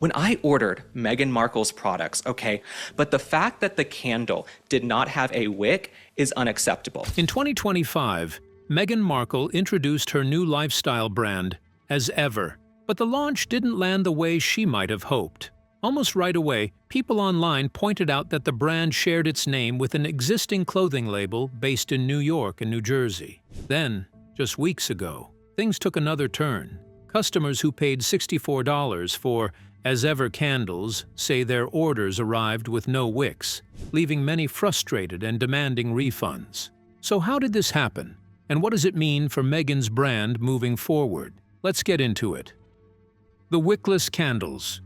When I ordered Meghan Markle's products, okay, but the fact that the candle did not have a wick is unacceptable. In 2025, Meghan Markle introduced her new lifestyle brand, As Ever, but the launch didn't land the way she might have hoped. Almost right away, people online pointed out that the brand shared its name with an existing clothing label based in New York and New Jersey. Then, just weeks ago, things took another turn. Customers who paid $64 for As Ever candles say their orders arrived with no wicks, leaving many frustrated and demanding refunds. So how did this happen? And what does it mean for Meghan's brand moving forward? Let's get into it. The wickless candles.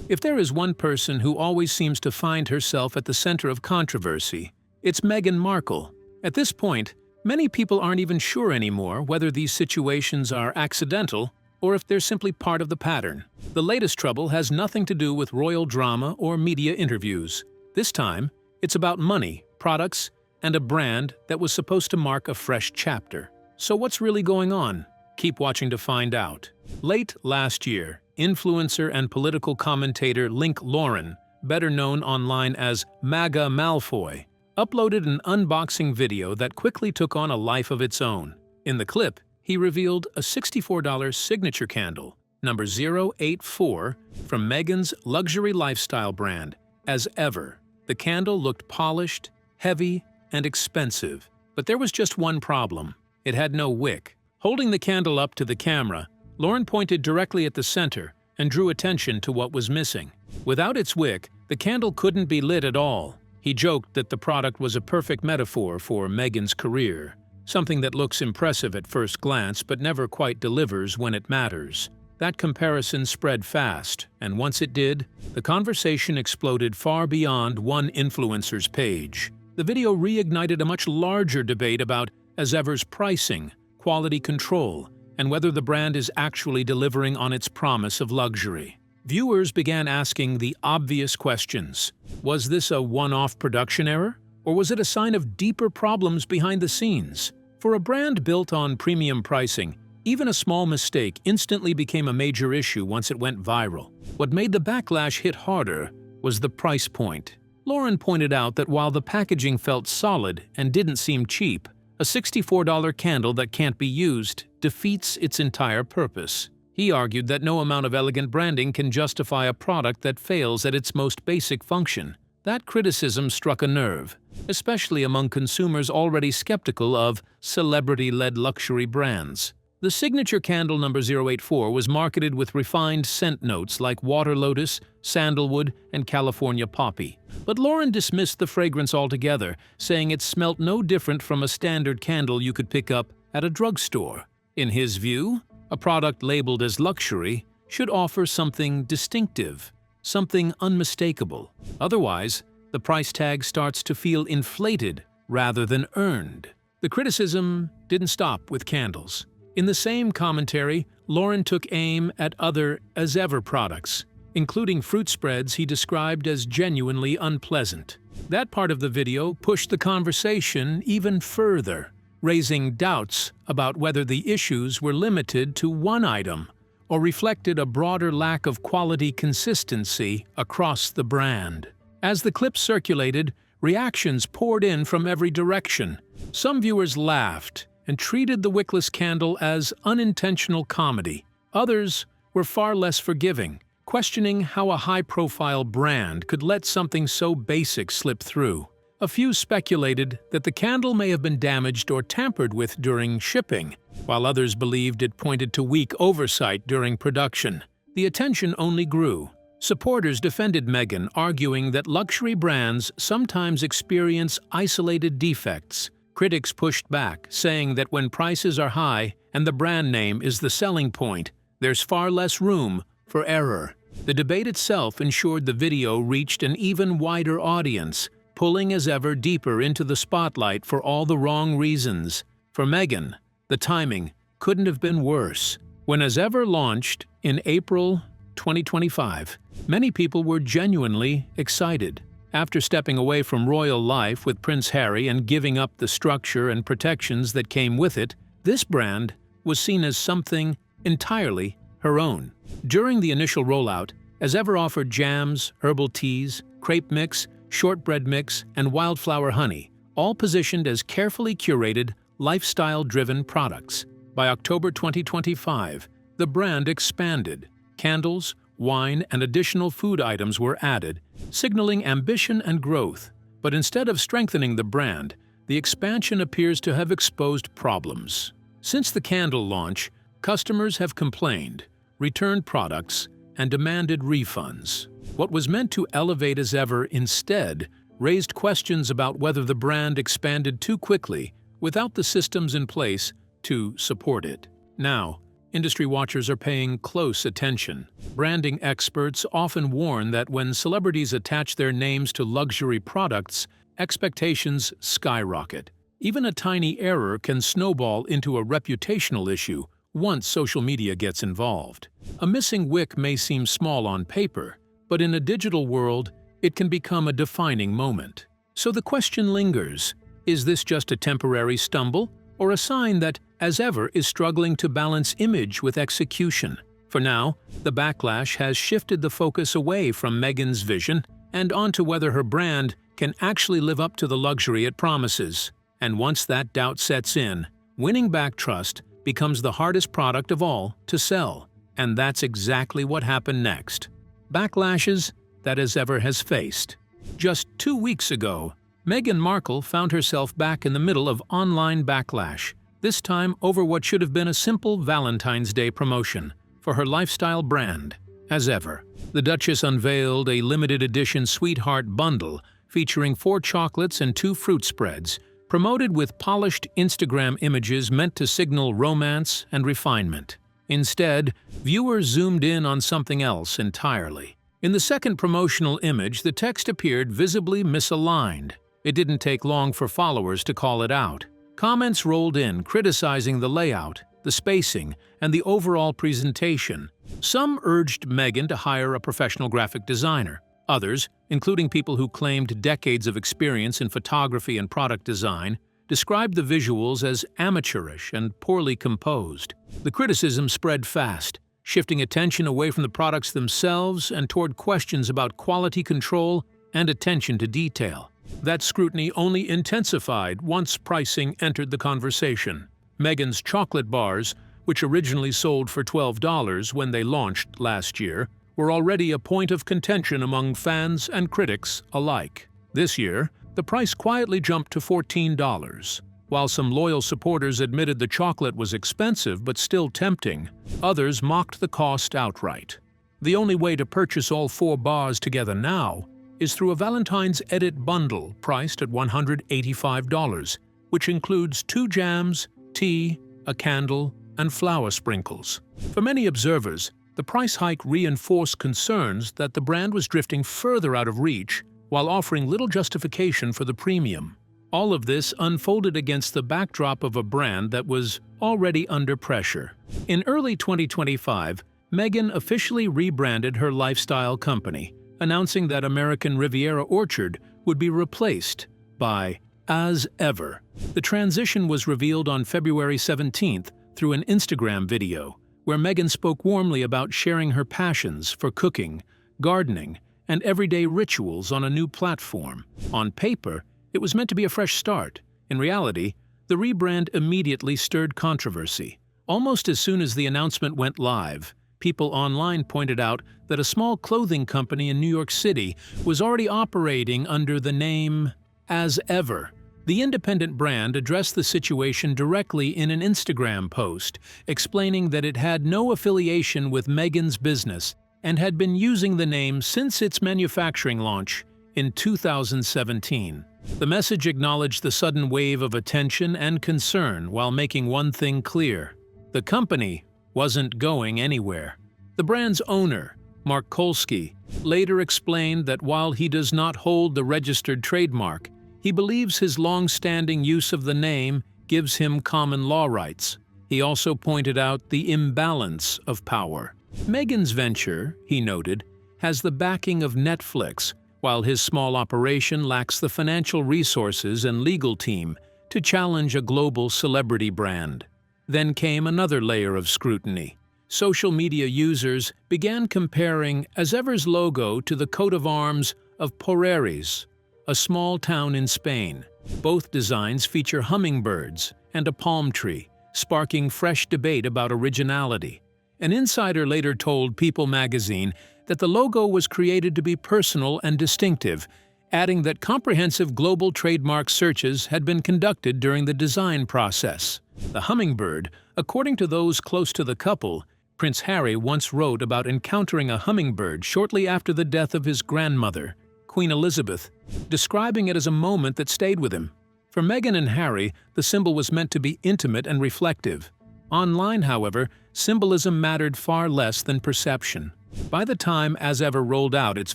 If there is one person who always seems to find herself at the center of controversy, it's Meghan Markle. At this point, many people aren't even sure anymore whether these situations are accidental or if they're simply part of the pattern. The latest trouble has nothing to do with royal drama or media interviews. This time, it's about money, products, and a brand that was supposed to mark a fresh chapter. So what's really going on? Keep watching to find out. Late last year, influencer and political commentator Link Lauren, better known online as MAGA Malfoy, uploaded an unboxing video that quickly took on a life of its own. In the clip, he revealed a $64 signature candle, number 084, from Meghan's luxury lifestyle brand, As Ever. The candle looked polished, heavy, and expensive, but there was just one problem. It had no wick. Holding the candle up to the camera, Lauren pointed directly at the center and drew attention to what was missing. Without its wick, the candle couldn't be lit at all. He joked that the product was a perfect metaphor for Meghan's career, something that looks impressive at first glance but never quite delivers when it matters. That comparison spread fast, and once it did, the conversation exploded far beyond one influencer's page. The video reignited a much larger debate about As Ever's pricing, quality control, and whether the brand is actually delivering on its promise of luxury. Viewers began asking the obvious questions. Was this a one-off production error? Or was it a sign of deeper problems behind the scenes? For a brand built on premium pricing, even a small mistake instantly became a major issue once it went viral. What made the backlash hit harder was the price point. Lauren pointed out that while the packaging felt solid and didn't seem cheap, a $64 candle that can't be used defeats its entire purpose. He argued that no amount of elegant branding can justify a product that fails at its most basic function. That criticism struck a nerve, especially among consumers already skeptical of celebrity-led luxury brands. The signature candle number 084 was marketed with refined scent notes like water lotus, sandalwood, and California poppy. But Lauren dismissed the fragrance altogether, saying it smelt no different from a standard candle you could pick up at a drugstore. In his view, a product labeled as luxury should offer something distinctive, something unmistakable. Otherwise, the price tag starts to feel inflated rather than earned. The criticism didn't stop with candles. In the same commentary, Lauren took aim at other As Ever products, including fruit spreads he described as genuinely unpleasant. That part of the video pushed the conversation even further, raising doubts about whether the issues were limited to one item or reflected a broader lack of quality consistency across the brand. As the clip circulated, reactions poured in from every direction. Some viewers laughed and treated the wickless candle as unintentional comedy. Others were far less forgiving, questioning how a high-profile brand could let something so basic slip through. A few speculated that the candle may have been damaged or tampered with during shipping, while others believed it pointed to weak oversight during production. The attention only grew. Supporters defended Meghan, arguing that luxury brands sometimes experience isolated defects. Critics pushed back, saying that when prices are high and the brand name is the selling point, there's far less room for error. The debate itself ensured the video reached an even wider audience, pulling As Ever deeper into the spotlight for all the wrong reasons. For Meghan, the timing couldn't have been worse. When As Ever launched in April 2025, many people were genuinely excited. After stepping away from royal life with Prince Harry and giving up the structure and protections that came with it, this brand was seen as something entirely her own. During the initial rollout, As Ever offered jams, herbal teas, crepe mix, shortbread mix, and wildflower honey, all positioned as carefully curated, lifestyle-driven products. By October 2025, the brand expanded. Candles, wine, and additional food items were added, signaling ambition and growth. But instead of strengthening the brand, the expansion appears to have exposed problems. Since the candle launch, customers have complained, returned products, and demanded refunds. What was meant to elevate As Ever instead raised questions about whether the brand expanded too quickly without the systems in place to support it. Now, industry watchers are paying close attention. Branding experts often warn that when celebrities attach their names to luxury products, expectations skyrocket. Even a tiny error can snowball into a reputational issue once social media gets involved. A missing wick may seem small on paper, but in a digital world, it can become a defining moment. So the question lingers, is this just a temporary stumble, or a sign that As Ever is struggling to balance image with execution? For now, the backlash has shifted the focus away from Meghan's vision and onto whether her brand can actually live up to the luxury it promises. And once that doubt sets in, winning back trust becomes the hardest product of all to sell. And that's exactly what happened next. Backlashes that As Ever has faced. Just 2 weeks ago, Meghan Markle found herself back in the middle of online backlash, this time over what should have been a simple Valentine's Day promotion for her lifestyle brand, As Ever. The Duchess unveiled a limited edition Sweetheart bundle featuring 4 chocolates and 2 fruit spreads, promoted with polished Instagram images meant to signal romance and refinement. Instead, viewers zoomed in on something else entirely. In the second promotional image, the text appeared visibly misaligned. It didn't take long for followers to call it out. Comments rolled in criticizing the layout, the spacing, and the overall presentation. Some urged Meghan to hire a professional graphic designer. Others, including people who claimed decades of experience in photography and product design, described the visuals as amateurish and poorly composed. The criticism spread fast, shifting attention away from the products themselves and toward questions about quality control and attention to detail. That scrutiny only intensified once pricing entered the conversation. Meghan's chocolate bars, which originally sold for $12 when they launched last year, were already a point of contention among fans and critics alike. This year, the price quietly jumped to $14. While some loyal supporters admitted the chocolate was expensive but still tempting, others mocked the cost outright. The only way to purchase all 4 bars together now is through a Valentine's Edit bundle priced at $185, which includes 2 jams, tea, a candle, and flower sprinkles. For many observers, the price hike reinforced concerns that the brand was drifting further out of reach while offering little justification for the premium. All of this unfolded against the backdrop of a brand that was already under pressure. In early 2025, Meghan officially rebranded her lifestyle company, announcing that American Riviera Orchard would be replaced by As Ever. The transition was revealed on February 17th through an Instagram video, where Meghan spoke warmly about sharing her passions for cooking, gardening, and everyday rituals on a new platform. On paper, it was meant to be a fresh start. In reality, the rebrand immediately stirred controversy. Almost as soon as the announcement went live, people online pointed out that a small clothing company in New York City was already operating under the name As Ever. The independent brand addressed the situation directly in an Instagram post, explaining that it had no affiliation with Meghan's business and had been using the name since its manufacturing launch in 2017. The message acknowledged the sudden wave of attention and concern while making one thing clear: the company wasn't going anywhere. The brand's owner, Mark Kolsky, later explained that while he does not hold the registered trademark, he believes his long-standing use of the name gives him common law rights. He also pointed out the imbalance of power. Meghan's venture, he noted, has the backing of Netflix, while his small operation lacks the financial resources and legal team to challenge a global celebrity brand. Then came another layer of scrutiny. social media users began comparing As Ever's logo to the coat of arms of Porreres, a small town in Spain. Both designs feature hummingbirds and a palm tree, sparking fresh debate about originality. An insider later told People magazine that the logo was created to be personal and distinctive, adding that comprehensive global trademark searches had been conducted during the design process. The hummingbird, according to those close to the couple, Prince Harry once wrote about encountering a hummingbird shortly after the death of his grandmother, Queen Elizabeth, describing it as a moment that stayed with him. For Meghan and Harry, the symbol was meant to be intimate and reflective. Online, however, symbolism mattered far less than perception. By the time As Ever rolled out its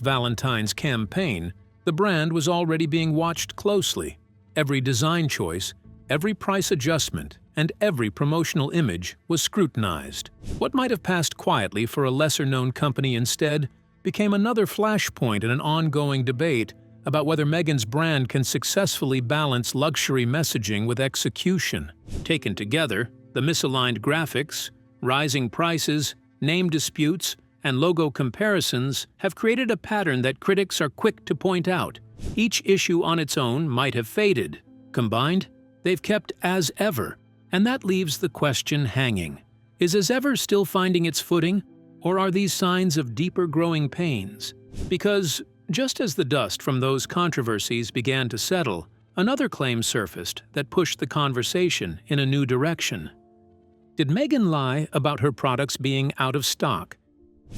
Valentine's campaign, the brand was already being watched closely. Every design choice, every price adjustment, and every promotional image was scrutinized. What might have passed quietly for a lesser-known company instead became another flashpoint in an ongoing debate about whether Meghan's brand can successfully balance luxury messaging with execution. Taken together, the misaligned graphics, rising prices, name disputes, and logo comparisons have created a pattern that critics are quick to point out. Each issue on its own might have faded. Combined, they've kept As Ever, and that leaves the question hanging. Is As Ever still finding its footing, or are these signs of deeper growing pains? Because, just as the dust from those controversies began to settle, another claim surfaced that pushed the conversation in a new direction. Did Meghan lie about her products being out of stock?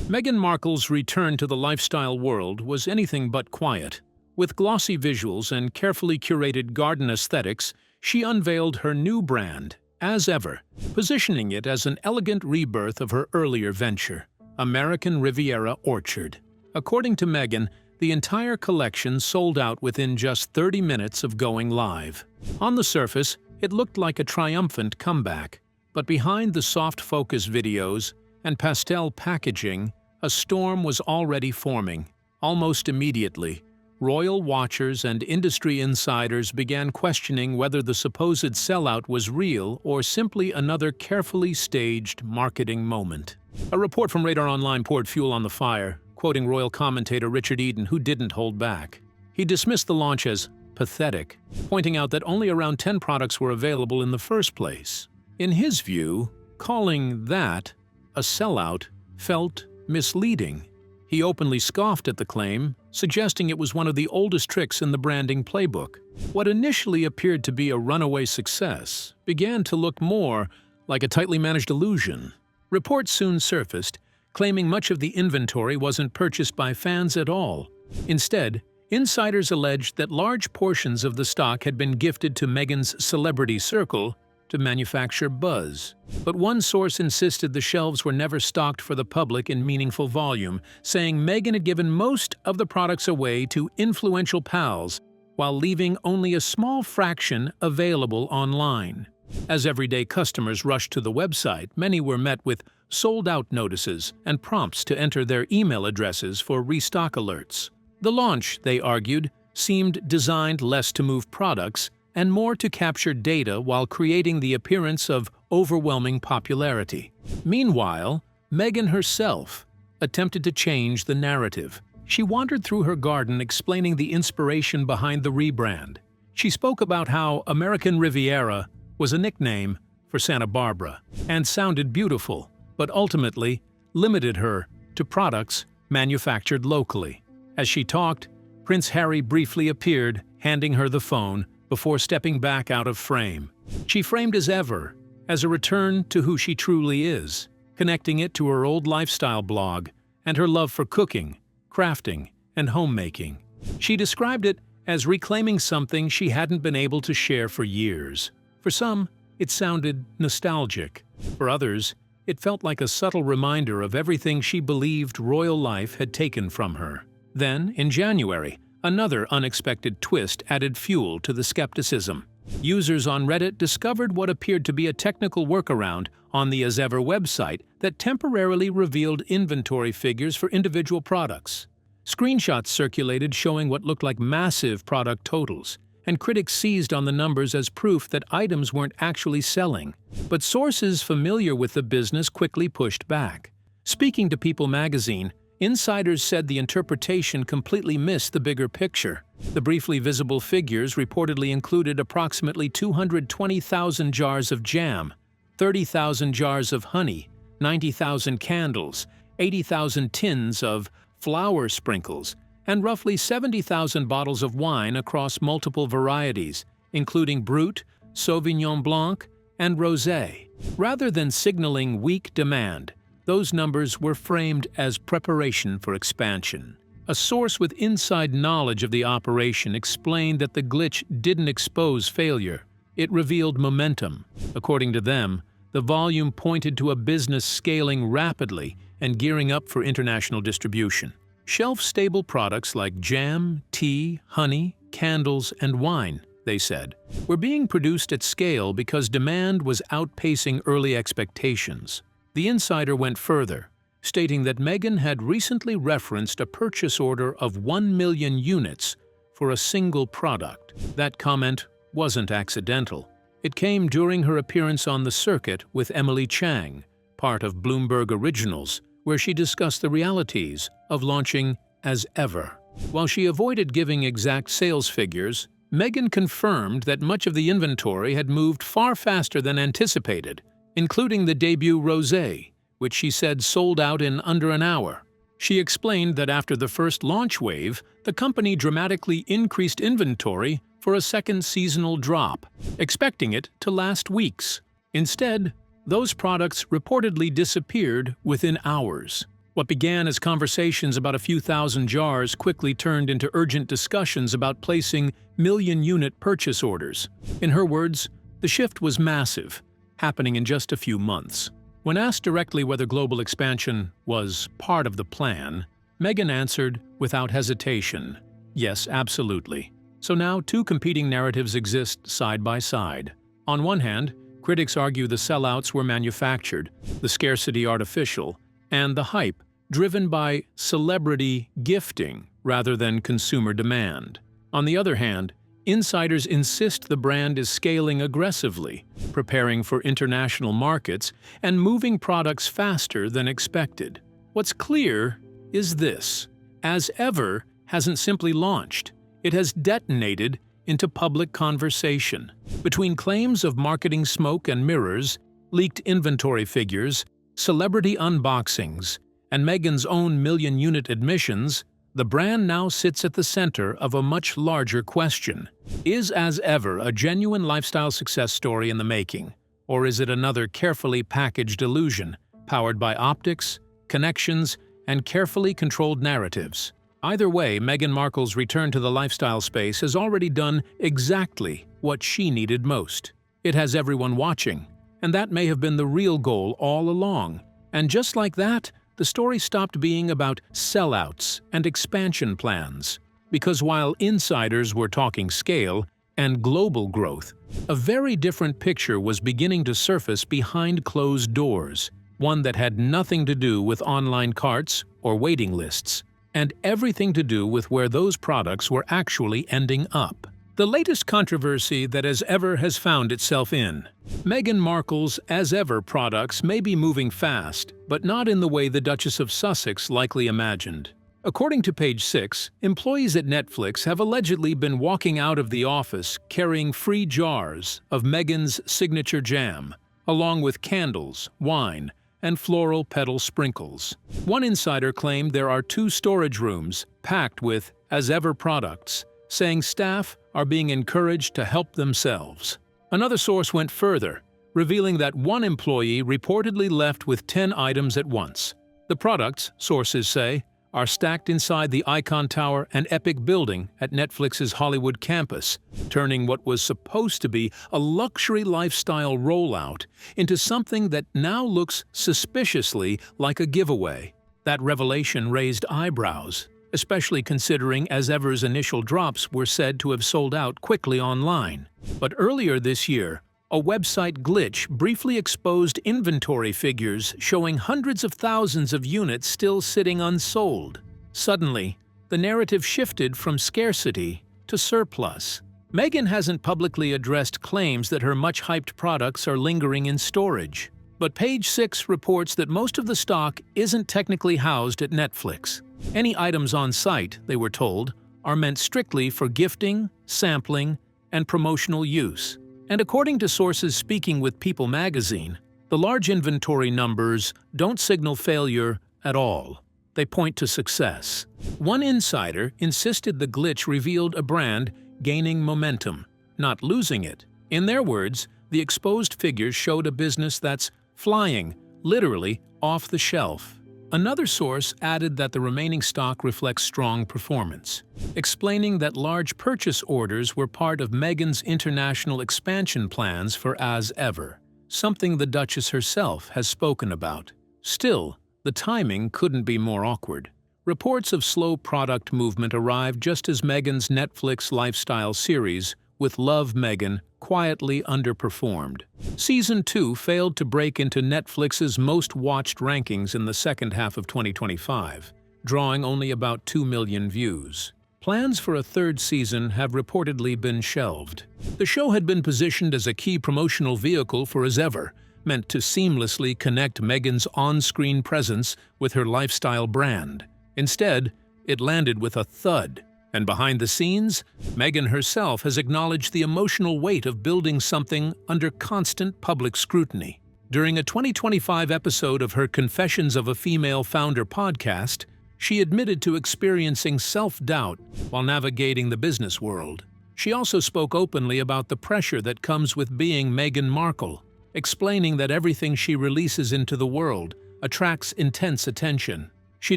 Meghan Markle's return to the lifestyle world was anything but quiet. With glossy visuals and carefully curated garden aesthetics, she unveiled her new brand, As Ever, positioning it as an elegant rebirth of her earlier venture, American Riviera Orchard. According to Meghan, the entire collection sold out within just 30 minutes of going live. On the surface, it looked like a triumphant comeback, but behind the soft focus videos and pastel packaging, a storm was already forming. Almost immediately, royal watchers and industry insiders began questioning whether the supposed sellout was real or simply another carefully staged marketing moment. A report from Radar Online poured fuel on the fire, quoting royal commentator Richard Eden, who didn't hold back. He dismissed the launch as pathetic, pointing out that only around 10 products were available in the first place. In his view, calling that a sellout felt misleading. He openly scoffed at the claim, suggesting it was one of the oldest tricks in the branding playbook. What initially appeared to be a runaway success began to look more like a tightly managed illusion. Reports soon surfaced, claiming much of the inventory wasn't purchased by fans at all. Instead, insiders alleged that large portions of the stock had been gifted to Meghan's celebrity circle to manufacture buzz. But one source insisted the shelves were never stocked for the public in meaningful volume, saying Meghan had given most of the products away to influential pals, while leaving only a small fraction available online. As everyday customers rushed to the website, many were met with sold-out notices and prompts to enter their email addresses for restock alerts. The launch, they argued, seemed designed less to move products and more to capture data while creating the appearance of overwhelming popularity. Meanwhile, Meghan herself attempted to change the narrative. She wandered through her garden explaining the inspiration behind the rebrand. She spoke about how American Riviera was a nickname for Santa Barbara and sounded beautiful, but ultimately limited her to products manufactured locally. As she talked, Prince Harry briefly appeared, handing her the phone before stepping back out of frame. She framed As Ever as a return to who she truly is, connecting it to her old lifestyle blog and her love for cooking, crafting, and homemaking. She described it as reclaiming something she hadn't been able to share for years. For some, it sounded nostalgic. For others, it felt like a subtle reminder of everything she believed royal life had taken from her. Then, in January, another unexpected twist added fuel to the skepticism. Users on Reddit discovered what appeared to be a technical workaround on the As Ever website that temporarily revealed inventory figures for individual products. Screenshots circulated showing what looked like massive product totals, and critics seized on the numbers as proof that items weren't actually selling. But sources familiar with the business quickly pushed back. Speaking to People magazine, insiders said the interpretation completely missed the bigger picture. The briefly visible figures reportedly included approximately 220,000 jars of jam, 30,000 jars of honey, 90,000 candles, 80,000 tins of flour sprinkles, and roughly 70,000 bottles of wine across multiple varieties, including Brut, Sauvignon Blanc, and Rosé. Rather than signaling weak demand, those numbers were framed as preparation for expansion. A source with inside knowledge of the operation explained that the glitch didn't expose failure. It revealed momentum. According to them, the volume pointed to a business scaling rapidly and gearing up for international distribution. Shelf-stable products like jam, tea, honey, candles, and wine, they said, were being produced at scale because demand was outpacing early expectations. The insider went further, stating that Meghan had recently referenced a purchase order of 1 million units for a single product. That comment wasn't accidental. It came during her appearance on the circuit with Emily Chang, part of Bloomberg Originals, where she discussed the realities of launching as ever. While she avoided giving exact sales figures, Meghan confirmed that much of the inventory had moved far faster than anticipated, including the debut Rosé, which she said sold out in under an hour. She explained that after the first launch wave, the company dramatically increased inventory for a second seasonal drop, expecting it to last weeks. Instead, those products reportedly disappeared within hours. What began as conversations about a few thousand jars quickly turned into urgent discussions about placing million-unit purchase orders. In her words, the shift was massive, happening in just a few months. When asked directly whether global expansion was part of the plan, Meghan answered without hesitation, yes, absolutely. So now two competing narratives exist side by side. On one hand, critics argue the sellouts were manufactured, the scarcity artificial, and the hype driven by celebrity gifting rather than consumer demand. On the other hand, insiders insist the brand is scaling aggressively, preparing for international markets and moving products faster than expected. What's clear is this: As Ever hasn't simply launched, it has detonated into public conversation. Between claims of marketing smoke and mirrors, leaked inventory figures, celebrity unboxings, and Meghan's own million-unit admissions, the brand now sits at the center of a much larger question. Is As Ever a genuine lifestyle success story in the making, or is it another carefully packaged illusion, powered by optics, connections, and carefully controlled narratives? Either way, Meghan Markle's return to the lifestyle space has already done exactly what she needed most. It has everyone watching, and that may have been the real goal all along. And just like that, the story stopped being about sellouts and expansion plans. Because while insiders were talking scale and global growth, a very different picture was beginning to surface behind closed doors, one that had nothing to do with online carts or waiting lists, and everything to do with where those products were actually ending up. The latest controversy that As Ever has found itself in. Meghan Markle's As Ever products may be moving fast, but not in the way the Duchess of Sussex likely imagined. According to Page 6, employees at Netflix have allegedly been walking out of the office carrying free jars of Meghan's signature jam, along with candles, wine, and floral petal sprinkles. One insider claimed there are 2 storage rooms packed with As Ever products, saying staff are being encouraged to help themselves. Another source went further, revealing that one employee reportedly left with 10 items at once. The products, sources say, are stacked inside the Icon Tower and Epic building at Netflix's Hollywood campus, turning what was supposed to be a luxury lifestyle rollout into something that now looks suspiciously like a giveaway. That revelation raised eyebrows, especially considering As Ever's initial drops were said to have sold out quickly online. But earlier this year, a website glitch briefly exposed inventory figures showing hundreds of thousands of units still sitting unsold. Suddenly, the narrative shifted from scarcity to surplus. Meghan hasn't publicly addressed claims that her much-hyped products are lingering in storage. But Page 6 reports that most of the stock isn't technically housed at Netflix. Any items on site, they were told, are meant strictly for gifting, sampling, and promotional use. And according to sources speaking with People magazine, the large inventory numbers don't signal failure at all. They point to success. One insider insisted the glitch revealed a brand gaining momentum, not losing it. In their words, the exposed figures showed a business that's flying, literally, off the shelf. Another source added that the remaining stock reflects strong performance, explaining that large purchase orders were part of Meghan's international expansion plans for As Ever, something the Duchess herself has spoken about. Still, the timing couldn't be more awkward. Reports of slow product movement arrived just as Meghan's Netflix lifestyle series, with Love Meghan, quietly underperformed. Season 2 failed to break into Netflix's most-watched rankings in the second half of 2025, drawing only about 2 million views. Plans for a third season have reportedly been shelved. The show had been positioned as a key promotional vehicle for As Ever, meant to seamlessly connect Meghan's on-screen presence with her lifestyle brand. Instead, it landed with a thud. And behind the scenes, Meghan herself has acknowledged the emotional weight of building something under constant public scrutiny. During a 2025 episode of her Confessions of a Female Founder podcast, she admitted to experiencing self-doubt while navigating the business world. She also spoke openly about the pressure that comes with being Meghan Markle, explaining that everything she releases into the world attracts intense attention. She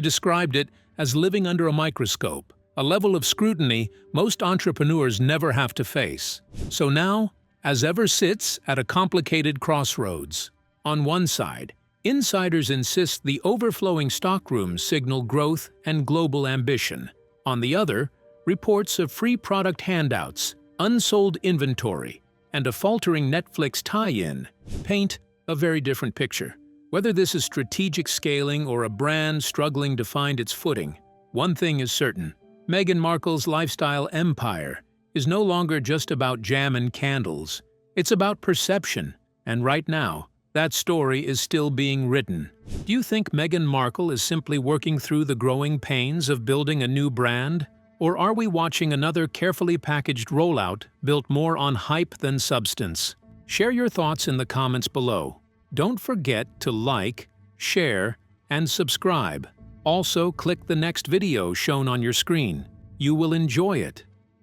described it as living under a microscope, a level of scrutiny most entrepreneurs never have to face. So now, As Ever sits at a complicated crossroads. On one side, insiders insist the overflowing stockrooms signal growth and global ambition. On the other, reports of free product handouts, unsold inventory, and a faltering Netflix tie-in paint a very different picture. Whether this is strategic scaling or a brand struggling to find its footing, one thing is certain. Meghan Markle's lifestyle empire is no longer just about jam and candles. It's about perception, and right now, that story is still being written. Do you think Meghan Markle is simply working through the growing pains of building a new brand? Or are we watching another carefully packaged rollout built more on hype than substance? Share your thoughts in the comments below. Don't forget to like, share, and subscribe. Also, click the next video shown on your screen. You will enjoy it.